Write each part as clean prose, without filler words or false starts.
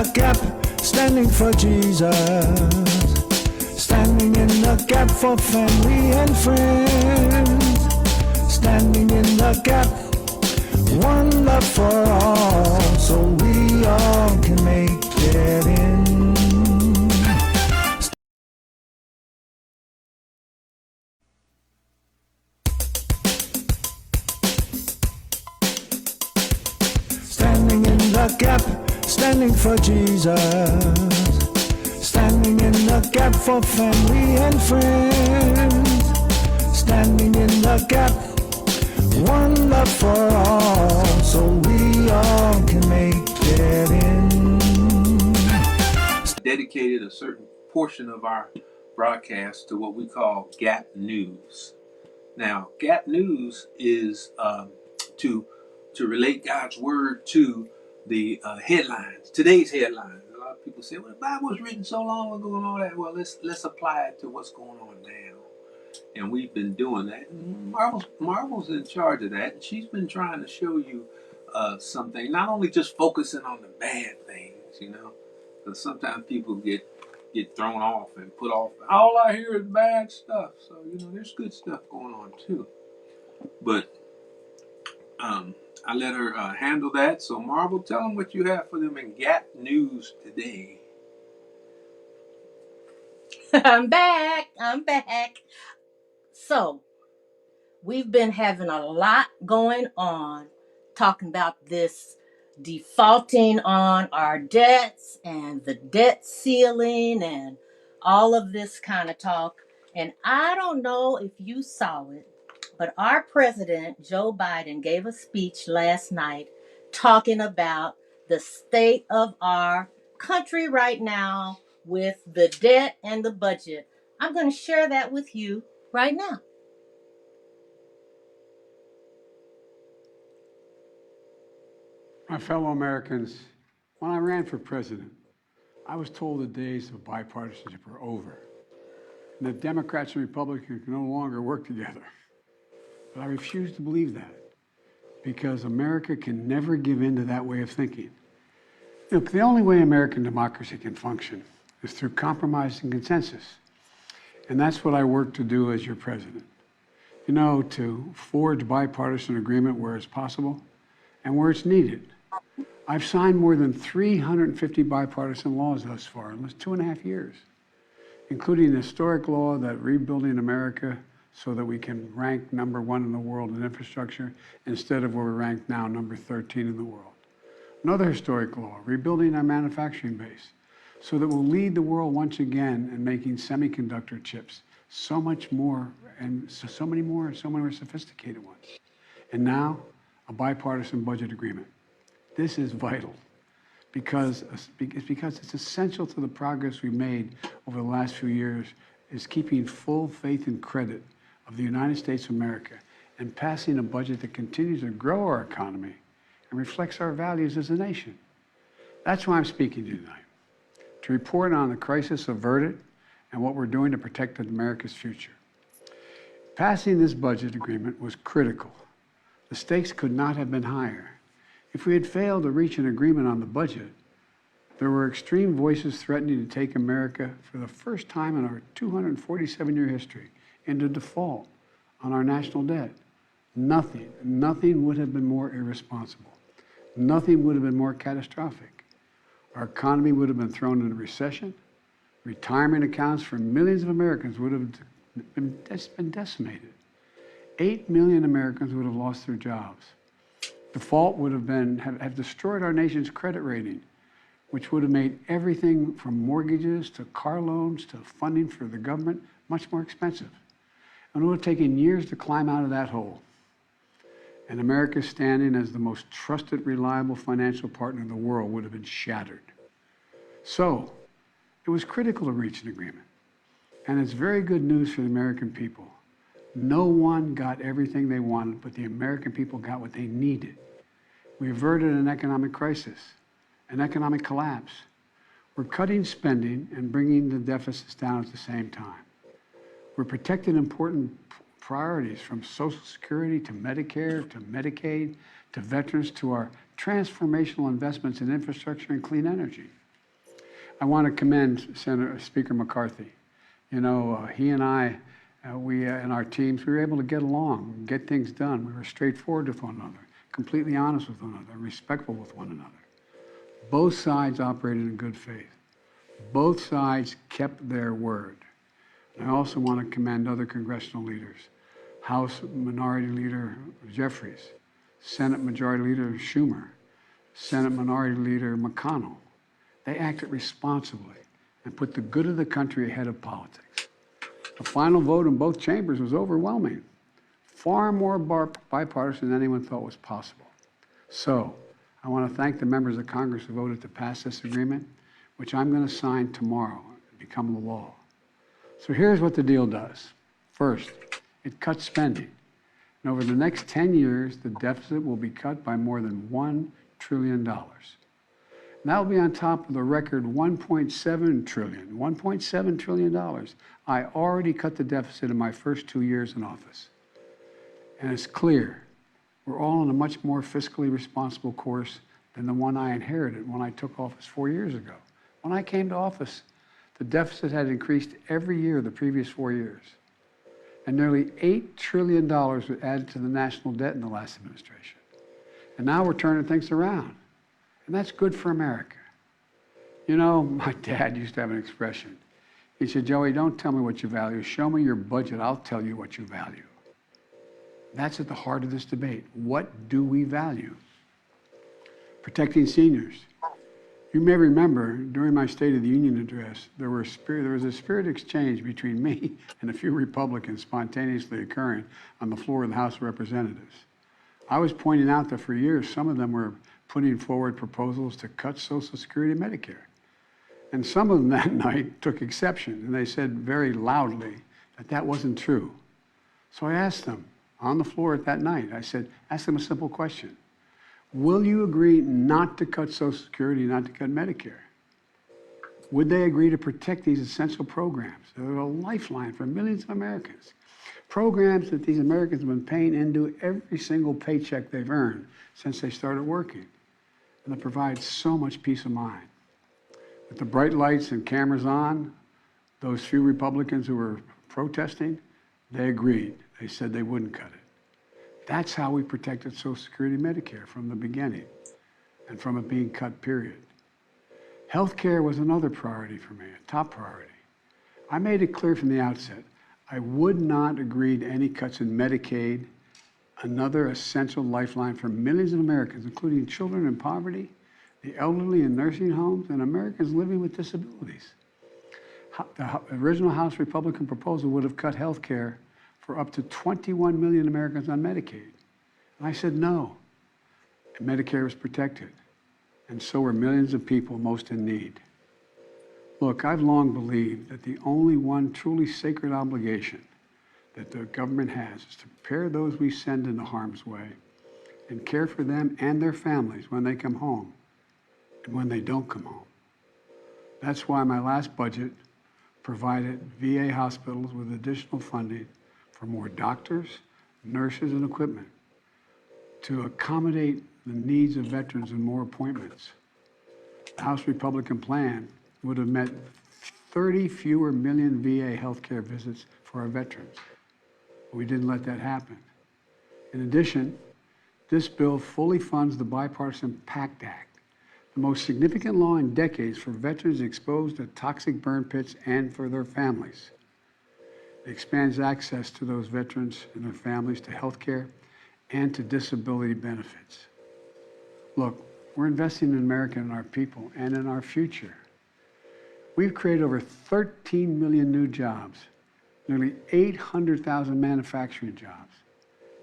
the gap, standing for Jesus. Standing in the gap for family and friends. Standing in the gap, one love for all, so we all can make it in. Standing in the gap, standing for Jesus. Standing in the gap for family and friends. Standing in the gap, one love for all, so we all can make it in. Dedicated a certain portion of our broadcast to what we call Gap News. Now, Gap News is to relate God's word to the headlines, today's headlines. A lot of people say, "Well, the Bible was written so long ago and all that." Well, let's apply it to what's going on now, and we've been doing that. And Marvel's in charge of that, and she's been trying to show you something. Not only just focusing on the bad things, because sometimes people get thrown off and put off. All I hear is bad stuff. So there's good stuff going on too, but I let her handle that. So Marvel, tell them what you have for them in Gap News today. I'm back. So, we've been having a lot going on talking about this defaulting on our debts and the debt ceiling and all of this kind of talk. And I don't know if you saw it, but our president, Joe Biden, gave a speech last night talking about the state of our country right now with the debt and the budget. I'm going to share that with you right now. My fellow Americans, when I ran for president, I was told the days of bipartisanship were over, and that Democrats and Republicans can no longer work together. But I refuse to believe that, because America can never give in to that way of thinking. Look, the only way American democracy can function is through compromise and consensus. And that's what I work to do as your president. To forge bipartisan agreement where it's possible and where it's needed. I've signed more than 350 bipartisan laws thus far in almost 2.5 years, including an historic law that rebuilding America so that we can rank number 1 in the world in infrastructure instead of where we rank now number 13 in the world. Another historic law, rebuilding our manufacturing base so that we'll lead the world once again in making semiconductor chips, so much more and so many more sophisticated ones. And now, a bipartisan budget agreement. This is vital because it's essential to the progress we've made over the last few years is keeping full faith and credit of the United States of America and passing a budget that continues to grow our economy and reflects our values as a nation. That's why I'm speaking to you tonight, to report on the crisis averted and what we're doing to protect America's future. Passing this budget agreement was critical. The stakes could not have been higher. If we had failed to reach an agreement on the budget, there were extreme voices threatening to take America for the first time in our 247-year history into default on our national debt. Nothing would have been more irresponsible. Nothing would have been more catastrophic. Our economy would have been thrown into recession. Retirement accounts for millions of Americans would have been decimated. 8 million Americans would have lost their jobs. Default would have destroyed our nation's credit rating, which would have made everything from mortgages to car loans to funding for the government much more expensive. And it would have taken years to climb out of that hole. And America's standing as the most trusted, reliable financial partner in the world would have been shattered. So, it was critical to reach an agreement. And it's very good news for the American people. No one got everything they wanted, but the American people got what they needed. We averted an economic crisis, an economic collapse. We're cutting spending and bringing the deficits down at the same time. We're protecting important priorities from Social Security to Medicare to Medicaid to veterans to our transformational investments in infrastructure and clean energy. I want to commend Speaker McCarthy. You know, he and I, and our teams, we were able to get along, get things done. We were straightforward with one another, completely honest with one another, respectful with one another. Both sides operated in good faith. Both sides kept their word. I also want to commend other congressional leaders. House Minority Leader Jeffries, Senate Majority Leader Schumer, Senate Minority Leader McConnell. They acted responsibly and put the good of the country ahead of politics. The final vote in both chambers was overwhelming, far more bipartisan than anyone thought was possible. So, I want to thank the members of Congress who voted to pass this agreement, which I'm going to sign tomorrow and become the law. So here's what the deal does. First, it cuts spending. And over the next 10 years, the deficit will be cut by more than $1 trillion. And that will be on top of the record $1.7 trillion I already cut the deficit in my first 2 years in office. And it's clear we're all on a much more fiscally responsible course than the one I inherited when I took office 4 years ago. When I came to office, the deficit had increased every year the previous 4 years. And nearly $8 trillion was added to the national debt in the last administration. And now we're turning things around. And that's good for America. You know, my dad used to have an expression. He said, Joey, don't tell me what you value. Show me your budget. I'll tell you what you value. That's at the heart of this debate. What do we value? Protecting seniors. You may remember during my State of the Union address, there was a spirit exchange between me and a few Republicans spontaneously occurring on the floor of the House of Representatives. I was pointing out that for years, some of them were putting forward proposals to cut Social Security and Medicare. And some of them that night took exception, and they said very loudly that that wasn't true. So I asked them on the floor at that night, I said, ask them a simple question. Will you agree not to cut Social Security, not to cut Medicare? Would they agree to protect these essential programs? They're a lifeline for millions of Americans. Programs that these Americans have been paying into every single paycheck they've earned since they started working. And that provides so much peace of mind. With the bright lights and cameras on, those few Republicans who were protesting, they agreed. They said they wouldn't cut it. That's how we protected Social Security and Medicare from the beginning and from it being cut, period. Health care was another priority for me, a top priority. I made it clear from the outset, I would not agree to any cuts in Medicaid, another essential lifeline for millions of Americans, including children in poverty, the elderly in nursing homes, and Americans living with disabilities. The original House Republican proposal would have cut health care for up to 21 million Americans on Medicaid. And I said no. And Medicare was protected. And so were millions of people most in need. Look, I've long believed that the only one truly sacred obligation that the government has is to prepare those we send into harm's way and care for them and their families when they come home and when they don't come home. That's why my last budget provided VA hospitals with additional funding for more doctors, nurses, and equipment to accommodate the needs of veterans and more appointments. The House Republican plan would have meant 30 fewer million VA healthcare visits for our veterans. But we didn't let that happen. In addition, this bill fully funds the Bi-Partisan PACT Act, the most significant law in decades for veterans exposed to toxic burn pits and for their families. It expands access to those veterans and their families to health care and to disability benefits. Look, we're investing in America and our people and in our future. We've created over 13 million new jobs, nearly 800,000 manufacturing jobs.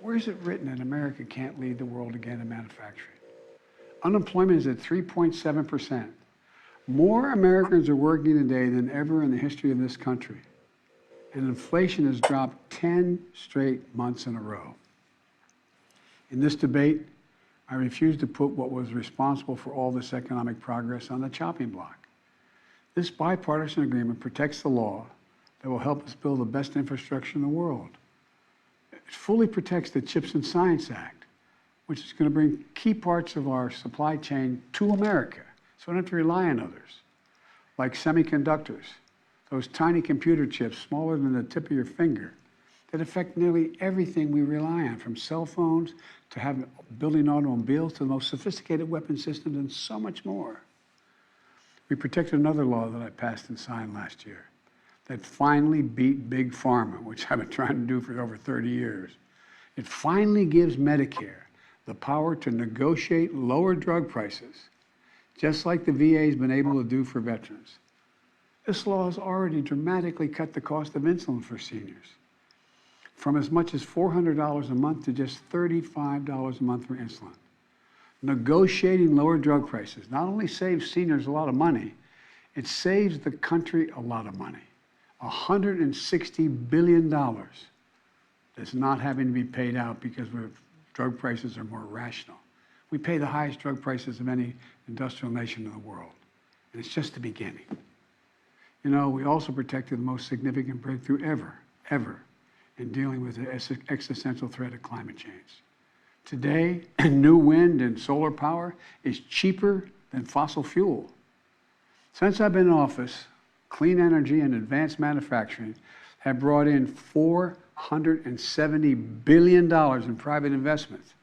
Where is it written that America can't lead the world again in manufacturing? Unemployment is at 3.7%. More Americans are working today than ever in the history of this country. And inflation has dropped 10 straight months in a row. In this debate, I refuse to put what was responsible for all this economic progress on the chopping block. This bipartisan agreement protects the law that will help us build the best infrastructure in the world. It fully protects the Chips and Science Act, which is going to bring key parts of our supply chain to America, so we don't have to rely on others. like semiconductors, those tiny computer chips smaller than the tip of your finger that affect nearly everything we rely on, from cell phones to building automobiles to the most sophisticated weapon systems and so much more. We protected another law that I passed and signed last year that finally beat Big Pharma, which I've been trying to do for over 30 years. It finally gives Medicare the power to negotiate lower drug prices, just like the VA has been able to do for veterans. This law has already dramatically cut the cost of insulin for seniors from as much as $400 a month to just $35 a month for insulin. Negotiating lower drug prices not only saves seniors a lot of money, it saves the country a lot of money. $160 billion that's not having to be paid out because drug prices are more rational. We pay the highest drug prices of any industrial nation in the world, and it's just the beginning. You know, we also protected the most significant breakthrough ever in dealing with the existential threat of climate change. Today, new wind and solar power is cheaper than fossil fuel. Since I've been in office, clean energy and advanced manufacturing have brought in $470 billion in private investments.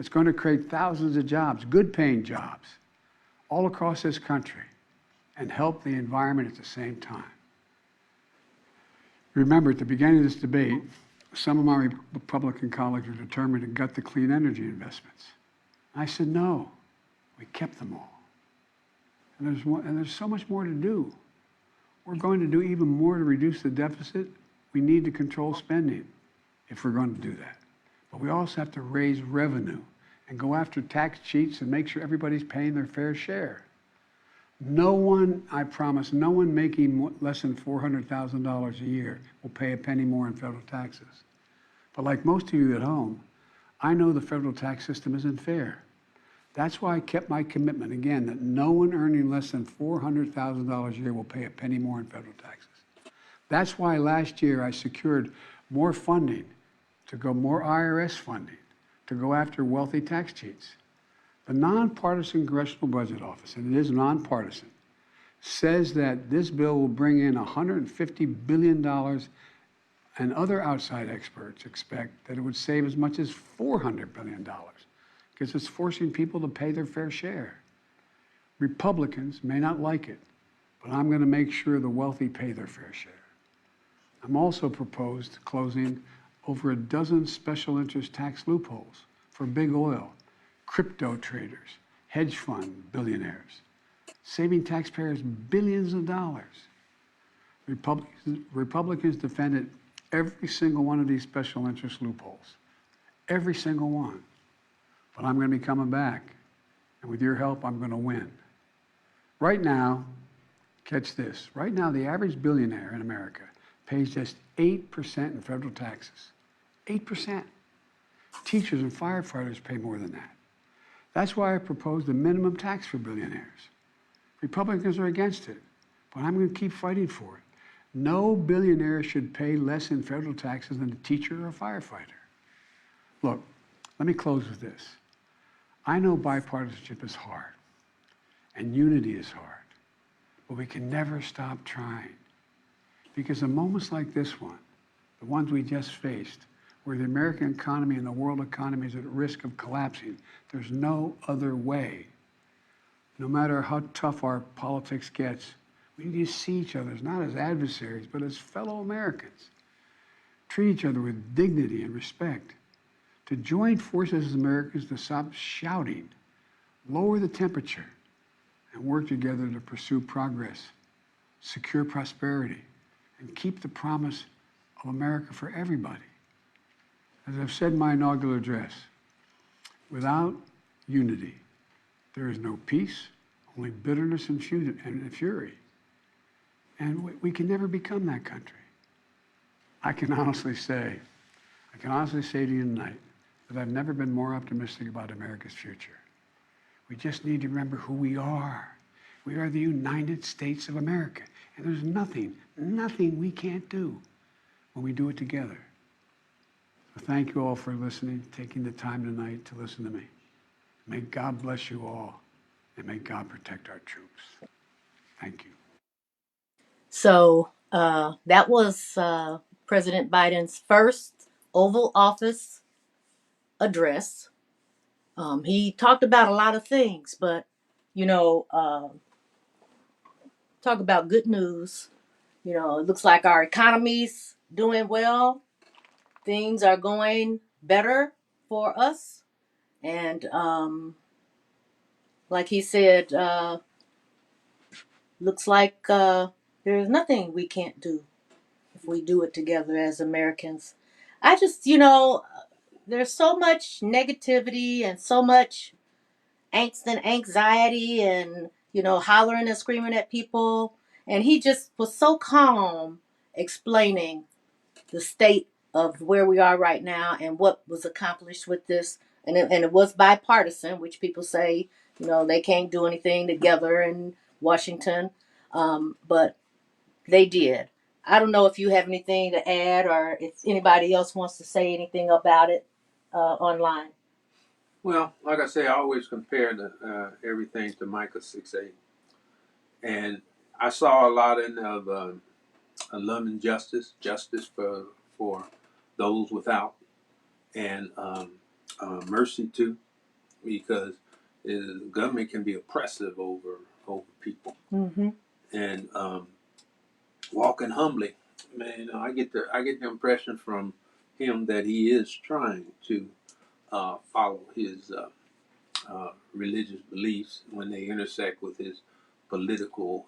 It's going to create thousands of jobs, good-paying jobs, all across this country, and help the environment at the same time. Remember, at the beginning of this debate, some of my Republican colleagues were determined to gut the clean energy investments. I said, no, we kept them all. And there's so much more to do. We're going to do even more to reduce the deficit. We need to control spending if we're going to do that. But we also have to raise revenue and go after tax cheats and make sure everybody's paying their fair share. No one, I promise, no one making less than $400,000 a year will pay a penny more in federal taxes. But like most of you at home, I know the federal tax system isn't fair. That's why I kept my commitment, again, that no one earning less than $400,000 a year will pay a penny more in federal taxes. That's why last year I secured more funding more IRS funding to go after wealthy tax cheats. The Nonpartisan Congressional Budget Office, and it is nonpartisan, says that this bill will bring in $150 billion, and other outside experts expect that it would save as much as $400 billion because it's forcing people to pay their fair share. Republicans may not like it, but I'm going to make sure the wealthy pay their fair share. I'm also proposed closing over a dozen special interest tax loopholes for big oil, crypto traders, hedge fund billionaires, saving taxpayers billions of dollars. Republicans defended every single one of these special interest loopholes, every single one. But I'm going to be coming back, and with your help, I'm going to win. Right now, catch this, right now the average billionaire in America pays just 8% in federal taxes. 8%. Teachers and firefighters pay more than that. That's why I proposed a minimum tax for billionaires. Republicans are against it, but I'm going to keep fighting for it. No billionaire should pay less in federal taxes than a teacher or a firefighter. Look, let me close with this. I know bipartisanship is hard, and unity is hard, but we can never stop trying. Because in moments like this one, the ones we just faced, where the American economy and the world economy is at risk of collapsing, there's no other way. No matter how tough our politics gets, we need to see each other not as adversaries, but as fellow Americans. Treat each other with dignity and respect. To join forces as Americans to stop shouting, lower the temperature, and work together to pursue progress, secure prosperity, and keep the promise of America for everybody. As I've said in my inaugural address, without unity, there is no peace, only bitterness and fury. And we can never become that country. I can honestly say to you tonight that I've never been more optimistic about America's future. We just need to remember who we are. We are the United States of America. And there's nothing we can't do when we do it together. So thank you all for listening, taking the time tonight to listen to me. May God bless you all, and may God protect our troops. Thank you. So that was President Biden's first Oval Office address. He talked about a lot of things, but you know, talk about good news. You know, it looks like our economy's doing well. Things are going better for us, and like he said, looks like there's nothing we can't do if we do it together as Americans. I just, there's so much negativity and so much angst and anxiety and, hollering and screaming at people. And he just was so calm explaining the state of where we are right now and what was accomplished with this. And it was bipartisan, which people say, they can't do anything together in Washington. But they did. I don't know if you have anything to add or if anybody else wants to say anything about it online. Well, like I say, I always compare everything to Micah 6:8, and I saw a lot of love and justice for those without, and mercy too, because the government can be oppressive over people, Mm-hmm. and walking humbly. Man, I get the impression from him that he is trying to follow his religious beliefs when they intersect with his political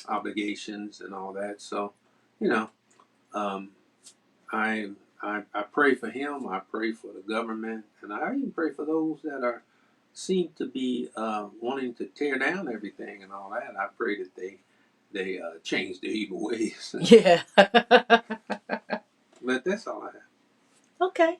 obligations and all that. So, you know, um, I pray for him. I pray for the government, and I even pray for those that seem to be wanting to tear down everything and all that. I pray that they change their evil ways. Yeah. But that's all I have. Okay.